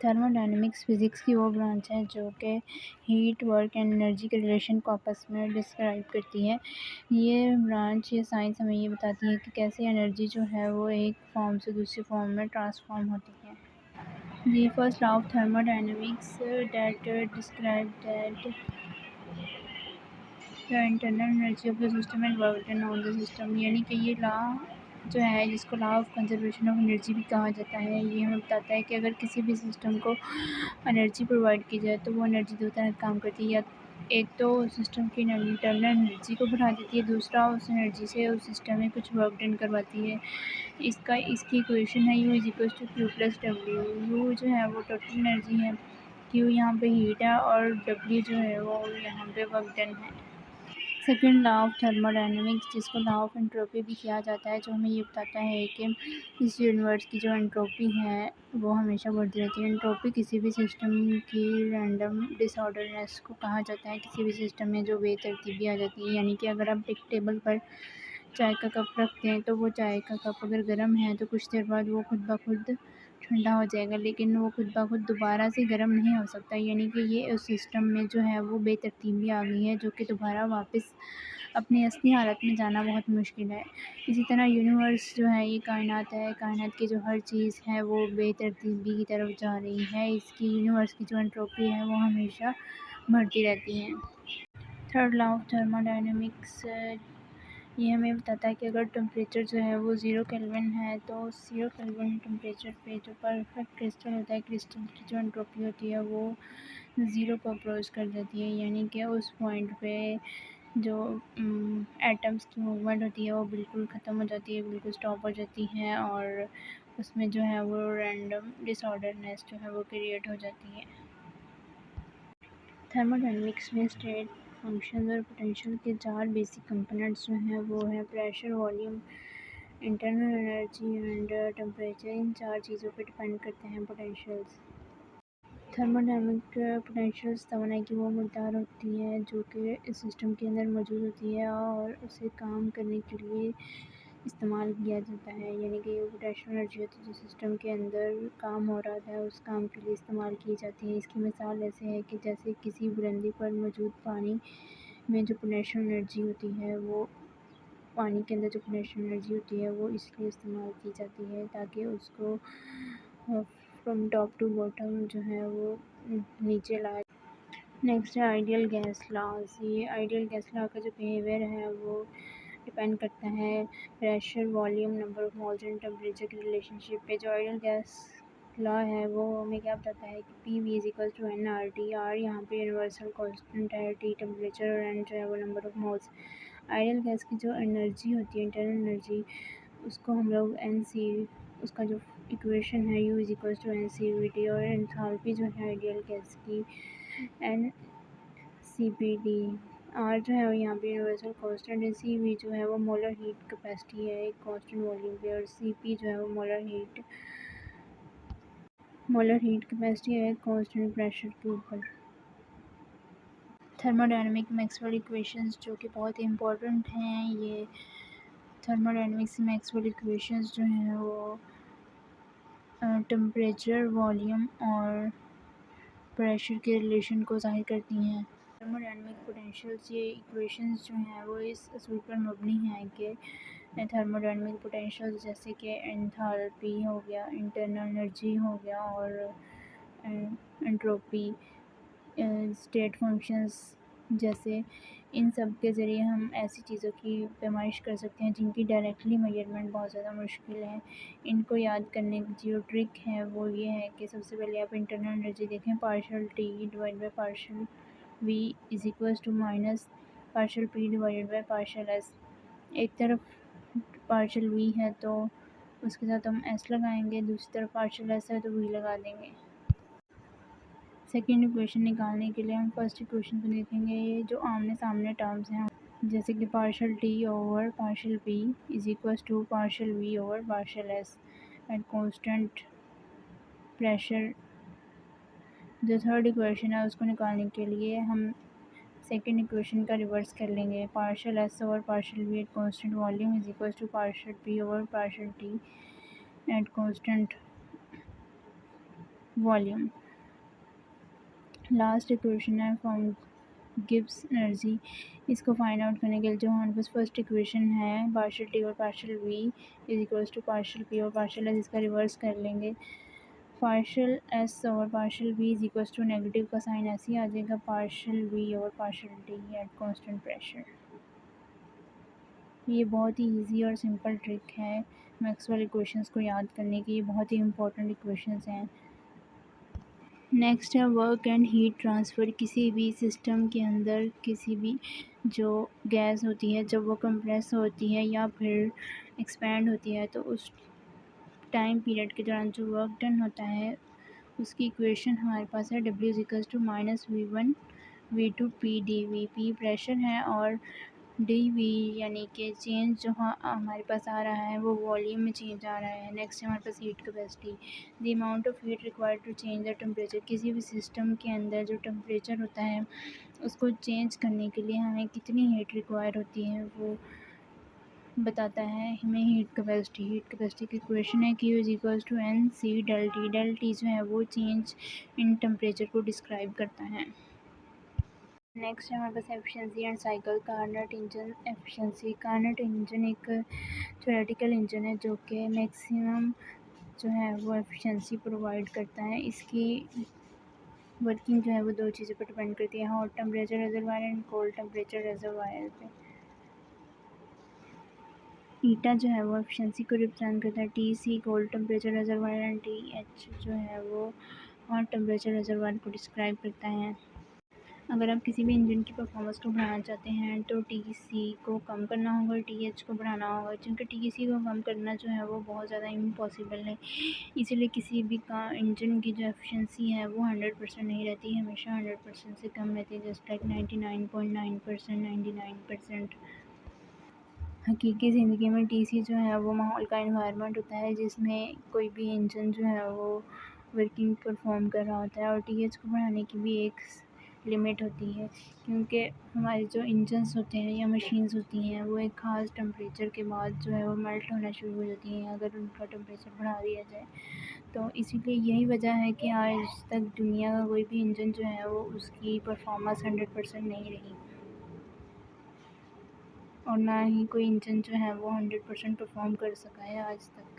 Thermodynamics physics की वो branch है जो कि हीट, वर्क एंड एनर्जी के रिलेशन को आपस में डिस्क्राइब करती है। ये साइंस हमें ये बताती है कि कैसे एनर्जी जो है वो एक फॉर्म से दूसरी फॉर्म में ट्रांसफॉर्म होती है। The first law of thermodynamics that described that the internal energy of the system and work done on the system, यानी कि ये लॉ जो है जिसको law of conservation of energy भी कहा जाता है, ये हमें बताता है कि अगर किसी भी सिस्टम को एनर्जी प्रोवाइड की जाए तो वो एनर्जी दो तरह काम करती है। या एक तो सिस्टम की इंटरनल एनर्जी को बढ़ा देती है, दूसरा उस एनर्जी से उस सिस्टम में कुछ वर्क डन करवाती है। इसकी इक्वेशन है U is equals to Q plus W. U जो है वो टोटल एनर्जी है, Q यहाँ पे हीट है और W जो है वो यहाँ पे वर्क डन है। सेकेंड लॉ ऑफ थर्मोडायनेमिक्स, जिसको लॉ ऑफ एंट्रोपी भी किया जाता है, जो हमें ये बताता है कि इस यूनिवर्स की जो एंट्रोपी है वो हमेशा बढ़ती रहती है। एंट्रोपी किसी भी सिस्टम की रैंडम डिसऑर्डरनेस को कहा जाता है, किसी भी सिस्टम में जो बेतरतीबी आ जाती है। यानी कि अगर आप एक टेबल पर चाय का कप रखते हैं तो वो चाय का कप अगर गर्म है तो कुछ देर बाद वो खुद ब खुद ठंडा हो जाएगा, लेकिन वो खुद ब खुद दोबारा से गर्म नहीं हो सकता। यानी कि ये उस सिस्टम में जो है वो बेतरतीबी आ गई है, जो कि दोबारा वापस अपनी असली हालत में जाना बहुत मुश्किल है। इसी तरह यूनिवर्स जो है ये कायनात है, कायनात की जो हर चीज़ है वो बेतरतीबी की तरफ जा रही है। इसकी यूनिवर्स की जो एंट्रोपी है वो हमेशा बढ़ती रहती है। थर्ड लॉ ऑफ थर्मोडायनेमिक्स ये हमें बताता है कि अगर टेम्परेचर जो है वो 0 केल्विन है तो 0 केल्विन टेम्परेचर पे जो परफेक्ट क्रिस्टल होता है, क्रिस्टल की जो एंट्रोपी होती है वो 0 को अप्रोच कर देती है। यानी कि उस पॉइंट पे जो एटम्स की मूवमेंट होती है वो बिल्कुल ख़त्म हो जाती है, बिल्कुल स्टॉप हो जाती है और उसमें जो है वो रैंडम डिसऑर्डरनेस जो है वो क्रिएट हो जाती है। थर्मोडायनेमिक्स में स्टेट फंक्शन और पोटेंशियल के 4 बेसिक कंपोनेंट्स जो हैं वो हैं pressure, volume, internal energy and temperature. इन 4 चीज़ों पे डिपेंड करते हैं पोटेंशियल्स। थर्मोडायनेमिक पोटेंशियल्स तवानाई की वो मकदार होती है जो कि इस सिस्टम के अंदर मौजूद होती है और उसे काम करने के लिए इस्तेमाल किया जाता है। यानी कि ये पोटेंशियल एनर्जी होती है जो सिस्टम के अंदर काम हो रहा है उस काम के लिए इस्तेमाल की जाती है। इसकी मिसाल ऐसे है कि जैसे किसी बुलंदी पर मौजूद पानी में जो पोटेंशियल एनर्जी होती है वो पानी के अंदर जो पोटेंशियल एनर्जी होती है वो इसलिए इस्तेमाल की जाती है ताकि उसको फ्रॉम टॉप टू बॉटम जो है वो नीचे लाया। नेक्स्ट है आइडियल गैस लॉज। ये आइडियल गैस लॉ का जो बिहेवियर है वो डिपेंड करता है pressure, volume, number of moles and temperature की रिलेशनशिप पे। जो आइडियल गैस लॉ है वो हमें क्या बताता है कि PV is equal to NRT। R यहाँ पे यूनिवर्सल कांस्टेंट है, T टेम्परेचर और N जो है वो number of moles. Ideal gas की जो एनर्जी होती है, इंटरनल एनर्जी, उसको हम लोग उसका जो इक्वेशन है U is equal to NCVT और एंथैल्पी जो है आइडियल गैस की NCPD। आर जो है यहाँ पे यूनिवर्सल कांस्टेंट है, CV जो है वो मोलर हीट कैपेसिटी है एक कांस्टेंट वॉल्यूम पे और CP जो है वो मोलर हीट कैपेसिटी है एक कांस्टेंट प्रेशर के ऊपर। थर्मोडायनेमिक मैक्सवेल इक्वेशंस जो कि बहुत ही इम्पोर्टेंट हैं, ये थर्मोडायनेमिक्स मैक्सवेल इक्वेशंस जो हैं वो टेम्परेचर, वॉल्यूम और प्रेशर के रिलेशन को ज़ाहिर करती हैं। थर्मोडायनेमिक पोटेंशियल्स, ये इक्वेशंस जो हैं वो इस असूल पर मबनी हैं कि थर्मोडायनेमिक पोटेंशियल्स जैसे कि एंथैल्पी हो गया, इंटरनल एनर्जी हो गया और एंट्रोपी, स्टेट फंक्शंस जैसे, इन सब के ज़रिए हम ऐसी चीज़ों की पैमाइश कर सकते हैं जिनकी डायरेक्टली मेजरमेंट बहुत ज़्यादा मुश्किल है। इनको याद करने की जो ट्रिक है वो ये है कि सबसे पहले आप इंटरनल एनर्जी देखें, partial T divide by partial V is equals to minus partial P divided by partial S। एक तरफ पार्शियल V है तो उसके साथ हम S लगाएंगे, दूसरी तरफ पार्शियल S है तो V लगा देंगे। सेकेंड इक्वेशन निकालने के लिए हम फर्स्ट इक्वेशन को देखेंगे। ये जो आमने सामने टर्म्स हैं जैसे कि partial T over partial P is equals to partial V over partial S at constant pressure. जो थर्ड इक्वेशन है उसको निकालने के लिए हम सेकेंड इक्वेशन का रिवर्स कर लेंगे। Partial S over partial V at constant volume is equals to partial P over partial T at constant volume. Last equation है फ्रॉम गिब्स एनर्जी। इसको फाइंड आउट करने के लिए जो हमारे पास फर्स्ट इक्वेशन है पार्शियल टी और partial V is equals to partial P और पार्शियल एस, इसका रिवर्स कर लेंगे। पार्शियल एस और partial V is equals to negative का साइन ऐसे ही आ जाएगा पार्शियल वी और partial T eight constant pressure. ये बहुत ही इजी और सिंपल ट्रिक है मैक्सवेल इक्वेशंस को याद करने की। ये बहुत ही इंपॉर्टेंट इक्वेशंस हैं। नेक्स्ट है वर्क एंड हीट ट्रांसफ़र। किसी भी सिस्टम के अंदर किसी भी जो गैस होती है जब वो कंप्रेस होती है या फिर एक्सपैंड होती है तो उस टाइम पीरियड के दौरान जो वर्क डन होता है उसकी इक्वेशन हमारे पास है W=-V1 V2 P dV। P pressure है और dV यानी कि चेंज जो हमारे पास आ रहा है वो वॉल्यूम में चेंज आ रहा है। नेक्स्ट है हमारे पास heat capacity. The amount of heat required to change the temperature. किसी भी सिस्टम के अंदर जो टेम्परेचर होता है उसको चेंज करने के लिए हमें कितनी हीट रिक्वायर होती है वो बताता है हमें हीट कैपेसिटी। हीट कैपेसिटी की इक्वेशन है Q=NC del T. Del T जो है वो चेंज इन टेम्परेचर को डिस्क्राइब करता है। नेक्स्ट है हमारे पास efficiency and cycle. Carnot engine efficiency. Carnot engine एक थ्योरेटिकल इंजन है जो कि मैक्सिमम जो है वो एफिशिएंसी प्रोवाइड करता है। इसकी वर्किंग जो है वो दो चीज़ों पर डिपेंड करती है, hot temperature reservoir and cold temperature reservoir पे। ईटा जो है वो एफिशिएंसी को रिप्रेजेंट करता है, TC cold temperature reservoir and TH जो है वो हॉट टेम्परेचर रिजर्वायर को डिस्क्राइब करता है। अगर आप किसी भी इंजन की परफॉर्मेंस को बढ़ाना चाहते हैं तो TC को कम करना होगा, TH को बढ़ाना होगा, क्योंकि TC को कम करना जो है वो बहुत ज़्यादा इम्पॉसिबल है। इसीलिए किसी भी का इंजन की जो एफिशिएंसी है वो 100% नहीं रहती, हमेशा 100% से कम रहती है, जस्ट लाइक 99.9%, 99%। हकीकी ज़िंदगी में TC जो है वो माहौल का एनवायरनमेंट होता है जिसमें कोई भी इंजन जो है वो वर्किंग परफॉर्म कर रहा होता है। और TH को बढ़ाने की भी एक लिमिट होती है, क्योंकि हमारे जो इंजन्स होते हैं या मशीन्स होती हैं वो एक ख़ास टेम्परेचर के बाद जो है वो मेल्ट होना शुरू हो जाती हैं अगर उनका टेम्परेचर बढ़ा दिया जाए। तो इसीलिए यही वजह है कि आज तक दुनिया का कोई भी इंजन जो है वो उसकी परफॉर्मेंस 100% नहीं रही, और ना ही कोई इंजन जो है वो 100% परफॉर्म कर सका है आज तक।